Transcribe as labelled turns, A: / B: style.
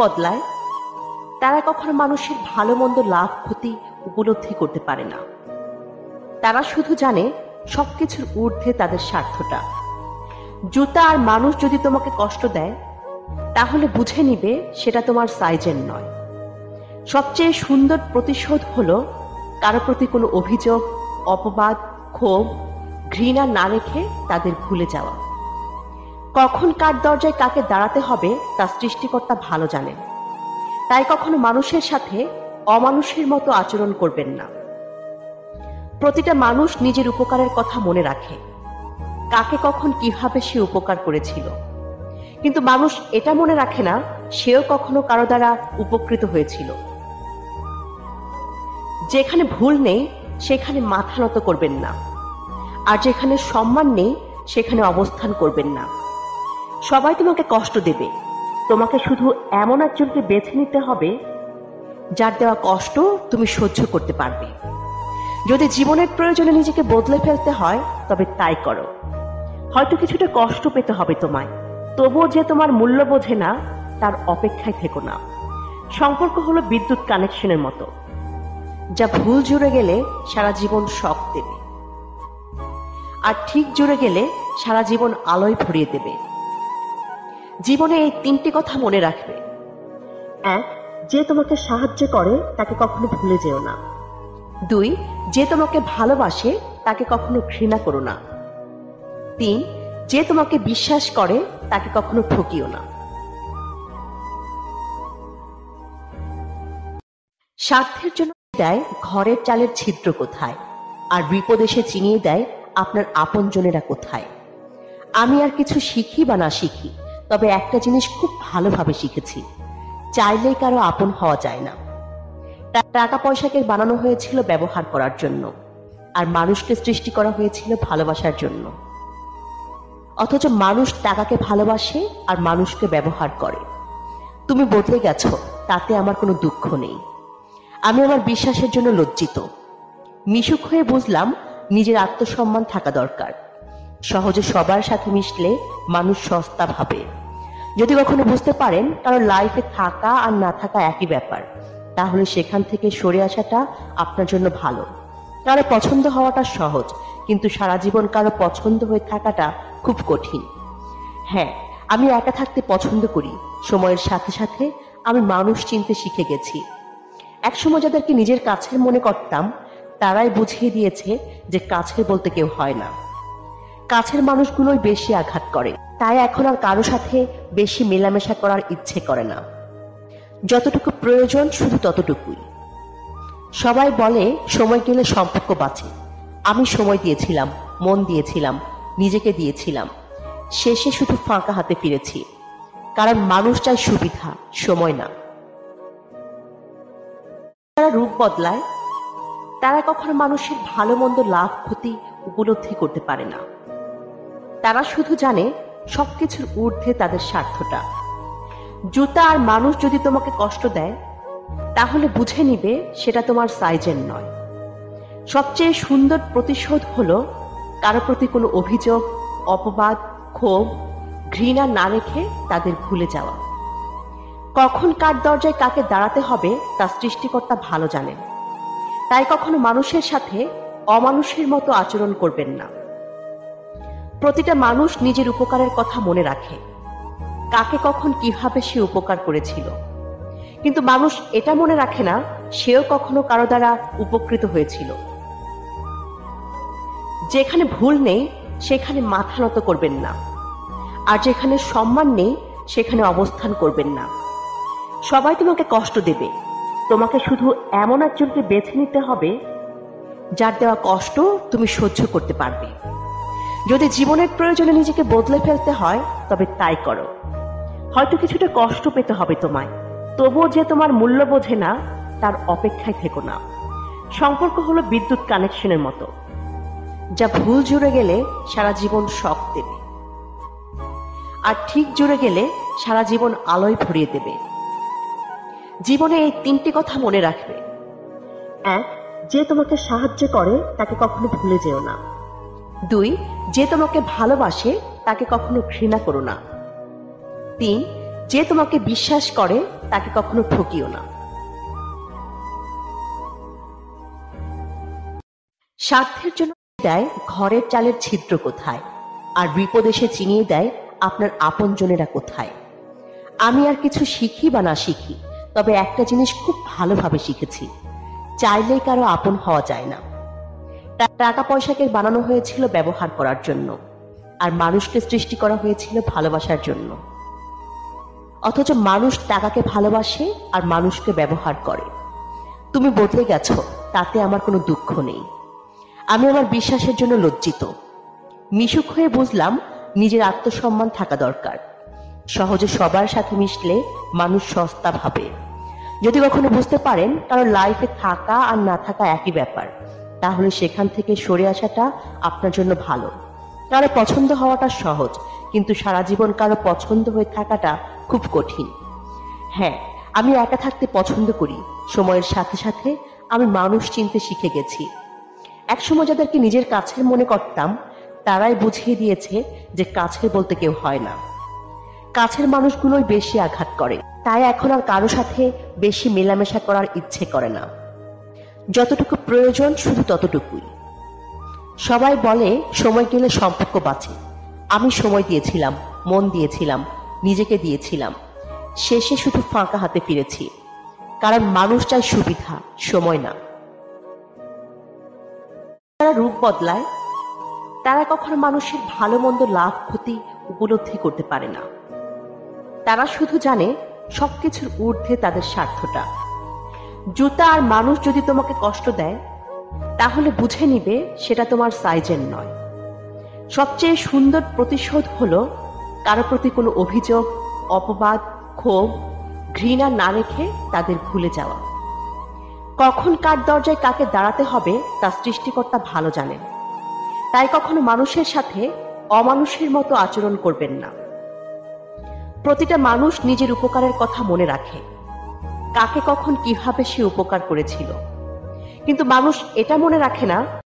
A: বদলায়, তারা কখনো মানুষের ভালো মন্দ লাভ ক্ষতি উপলব্ধি করতে পারে না। তারা শুধু জানে সবকিছুর ঊর্ধ্বে তাদের স্বার্থটা। জুতা আর মানুষ যদি তোমাকে কষ্ট দেয়, তাহলে বুঝে নিবে সেটা তোমার সাইজের নয়। সবচেয়ে সুন্দর প্রতিশোধ হলো কারো প্রতি কোনো অভিযোগ, অপবাদ, ক্ষোভ, ঘৃণা না রেখে তাদের ভুলে যাওয়া। কখন কার দরজায় কাকে দাঁড়াতে হবে তা সৃষ্টিকর্তা ভালো জানেন। তাই কখনো মানুষের সাথে অমানুষের মতো আচরণ করবেন না। প্রতিটা মানুষ নিজের উপকারের কথা মনে রাখে, কাকে কখন কিভাবে সে উপকার করেছিল। কিন্তু মানুষ এটা মনে রাখে না সেও কখনো কারো দ্বারা উপকৃত হয়েছিল। যেখানে ভুল নেই সেখানে মাথা নত করবেন না, আর যেখানে সম্মান নেই সেখানে অবস্থান করবেন না। সবাই তোমাকে কষ্ট দেবে, তোমাকে শুধু এমন একজনকে বেছে নিতে হবে যার দেওয়া কষ্ট তুমি সহ্য করতে পারবে। যদি জীবনের প্রয়োজনে নিজেকে বদলে ফেলতে হয় তবে তাই করো। হয়তো কিছুটা কষ্ট পেতে হবে তোমায়, তবুও যে তোমার মূল্য বোঝে না তার অপেক্ষায় থেকো না। সম্পর্ক হলো বিদ্যুৎ কানেকশনের মতো, যা ভুল জুড়ে গেলে সারা জীবন শক দেবে, আর ঠিক জুড়ে গেলে সারা জীবন আলোয় ভরিয়ে দেবে। জীবনে এই তিনটি কথা মনে রাখবে। 1. যে তোমাকে সাহায্য করে তাকে কখনো ভুলে যেও না। 2. যে তোমাকে ভালোবাসে তাকে কখনো ঘৃণা করো না। 3. যে তোমাকে বিশ্বাস করে তাকে কখনো ঠকিও না। স্বার্থের জন্য দেয় ঘরের চালের ছিদ্র কোথায়, আর বিপদ এসে চিনিয়ে দেয় আপনার আপনজনেরা কোথায়। আমি আর কিছু শিখি বা না শিখি, তবে একটা জিনিস খুব ভালোভাবে শিখেছি, চাইলেই কারো আপন হওয়া যায় না। টাকা পয়সাকে বানানো হয়েছিল ব্যবহার করার জন্য, আর মানুষকে সৃষ্টি করা হয়েছিল ভালোবাসার জন্য। অথচ মানুষ টাকাকে ভালোবাসে আর মানুষকে ব্যবহার করে। তুমি বদলে গেছো, তাতে আমার কোনো দুঃখ নেই। আমি আমার বিশ্বাসের জন্য লজ্জিত। মিশুক হয়ে বুঝলাম নিজের আত্মসম্মান থাকা দরকার। সহজে সবার সাথে মিশলে মানুষ সস্তা ভাবে। যদি কখনো বুঝতে পারেন কারো লাইফে থাকা আর না থাকা একই ব্যাপার, তাহলে সেখান থেকে সরে আসাটা আপনার জন্য ভালো। কারো পছন্দ হওয়াটা সহজ, কিন্তু সারা জীবন কারো পছন্দ হয়ে থাকাটা খুব কঠিন। হ্যাঁ, আমি একা থাকতে পছন্দ করি। সময়ের সাথে সাথে আমি মানুষ চিনতে শিখে গেছি। একসময় যাদেরকে নিজের কাছের মনে করতাম, তারাই বুঝিয়ে দিয়েছে যে কাছের বলতে কেউ হয় না। কাছের মানুষগুলোই বেশি আঘাত করে, তাই এখন আর কারো সাথে বেশি মেলামেশা করার ইচ্ছে করে না। যতটুকু প্রয়োজন শুধু ততটুকুই। সবাই বলে সময় গেলে সম্পর্ক বাঁচে। আমি সময় দিয়েছিলাম, মন দিয়েছিলাম, নিজেকে দিয়েছিলাম। শেষে শুধু ফাঁকা হাতে ফিরেছি, কারণ মানুষ চায় সুবিধা, সময় না। তারা রূপ বদলায়, তারা কখনো মানুষের ভালো মন্দ লাভ ক্ষতি উপলব্ধি করতে পারে না। তারা শুধু জানে সবকিছুর ঊর্ধ্বে তাদের স্বার্থটা। জুতা আর মানুষ যদি তোমাকে কষ্ট দেয়, তাহলে বুঝে নিবে সেটা তোমার সাইজের নয়। সবচেয়ে সুন্দর প্রতিশোধ হলো কারো প্রতি কোনো অভিযোগ, অপবাদ, ক্ষোভ, ঘৃণা না রেখে তাদের ভুলে যাওয়া। কখন কার দরজায় কাকে দাঁড়াতে হবে তা সৃষ্টিকর্তা ভালো জানেন। তাই কখনো মানুষের সাথে অমানুষের মতো আচরণ করবেন না। প্রতিটা মানুষ নিজের উপকারের কথা মনে রাখে, কাকে কখন কিভাবে সে উপকার করেছিল। কিন্তু মানুষ এটা মনে রাখে না সেও কখনো কারো দ্বারা উপকৃত হয়েছিল। যেখানে ভুল নেই সেখানে মাথা নত করবেন না, আর যেখানে সম্মান নেই সেখানে অবস্থান করবেন না। সবাই তোমাকে কষ্ট দেবে, তোমাকে শুধু এমন একজনকে বেছে নিতে হবে যার দেওয়া কষ্ট তুমি সহ্য করতে পারবে। যদি জীবনের প্রয়োজনে নিজেকে বদলে ফেলতে হয় তবে তাই করো। হয়তো কিছুটা কষ্ট পেতে হবে তোমায়, তবুও যে তোমার মূল্য বোঝে না তার অপেক্ষায় থেকো না। সম্পর্ক হলো বিদ্যুৎ কানেকশনের মতো, যা ভুল জুড়ে গেলে সারা জীবন শক দেবে, আর ঠিক জুড়ে গেলে সারা জীবন আলোয় ভরিয়ে দেবে। জীবনে এই তিনটি কথা মনে রাখবে। 1. যে তোমাকে সাহায্য করে তাকে কখনো ভুলে যেও না। 2. যে তোমাকে ভালোবাসে তাকে কখনো ঘৃণা করো না। 3. যে তোমাকে বিশ্বাস করে তাকে কখনো ঠকিও না। স্বার্থের জন্য দেয় ঘরের চালের ছিদ্র কোথায়, আর বিপদ এসে চিনিয়ে দেয় আপনার আপনজনেরা কোথায়। আমি আর কিছু শিখি বা না শিখি, তবে একটা জিনিস খুব ভালোভাবে শিখেছি, চাইলেই কারো আপন হওয়া যায় না। টাকা পয়সাকে বানানো হয়েছিল ব্যবহার করার জন্য, আর মানুষকে সৃষ্টি করা হয়েছিল ভালোবাসার জন্য। অথচ মানুষ টাকাকে ভালোবাসে আর মানুষকে ব্যবহার করে। তুমি বদলে গেছো, তাতে আমার কোনো দুঃখ নেই। আমি আমার বিশ্বাসের জন্য লজ্জিত। মিশুক হয়ে বুঝলাম নিজের আত্মসম্মান থাকা দরকার। সহজে সবার সাথে মিশলে মানুষ সস্তা ভাবে। যদি কখনো বুঝতে পারেন কারো লাইফে থাকা আর না থাকা একই ব্যাপার, তাহলে সেখান থেকে সরে আসাটা আপনার জন্য ভালো। কারো পছন্দ হওয়াটা সহজ, কিন্তু সারা জীবন কারো পছন্দ হয়ে থাকাটা খুব কঠিন। হ্যাঁ, আমি একা থাকতে পছন্দ করি। সময়ের সাথে সাথে আমি মানুষ চিনতে শিখে গেছি। একসময় যাদেরকে নিজের কাছের মনে করতাম, তারাই বুঝিয়ে দিয়েছে যে কাছের বলতে কেউ হয় না। কাছের মানুষগুলোই বেশি আঘাত করে, তাই এখন আর কারো সাথে বেশি মেলামেশা করার ইচ্ছে করে না। যতটুকু প্রয়োজন শুধু ততটুকুই। সবাই বলে সময় গেলে সম্পর্ক বাঁচে। আমি সময় দিয়েছিলাম, মন দিয়েছিলাম, নিজেকে দিয়েছিলাম। শেষে শুধু ফাঁকা হাতে ফিরেছি, কারণ মানুষ চায় সুবিধা, সময় না। তারা রূপ বদলায়, তারা কখনো মানুষের ভালো মন্দ লাভ ক্ষতি উপলব্ধি করতে পারে না। তারা শুধু জানে সবকিছুর ঊর্ধ্বে তাদের স্বার্থটা। জুতা আর মানুষ যদি তোমাকে কষ্ট দেয়, তাহলে বুঝে নিবে সেটা তোমার সাইজের নয়। সবচেয়ে সুন্দর প্রতিশোধ হলো কারো প্রতি কোনো অভিযোগ, অপবাদ, ক্ষোভ, ঘৃণা না রেখে তাদের ভুলে যাওয়া। কখন কার দরজায় কাকে দাঁড়াতে হবে তা সৃষ্টিকর্তা ভালো জানেন। তাই কখনো মানুষের সাথে অমানুষের মতো আচরণ করবেন না। প্রতিটা মানুষ নিজের উপকারের কথা মনে রাখে, কাকে কখন কিভাবে সে উপকার করেছিল। কিন্তু মানুষ এটা মনে রাখে না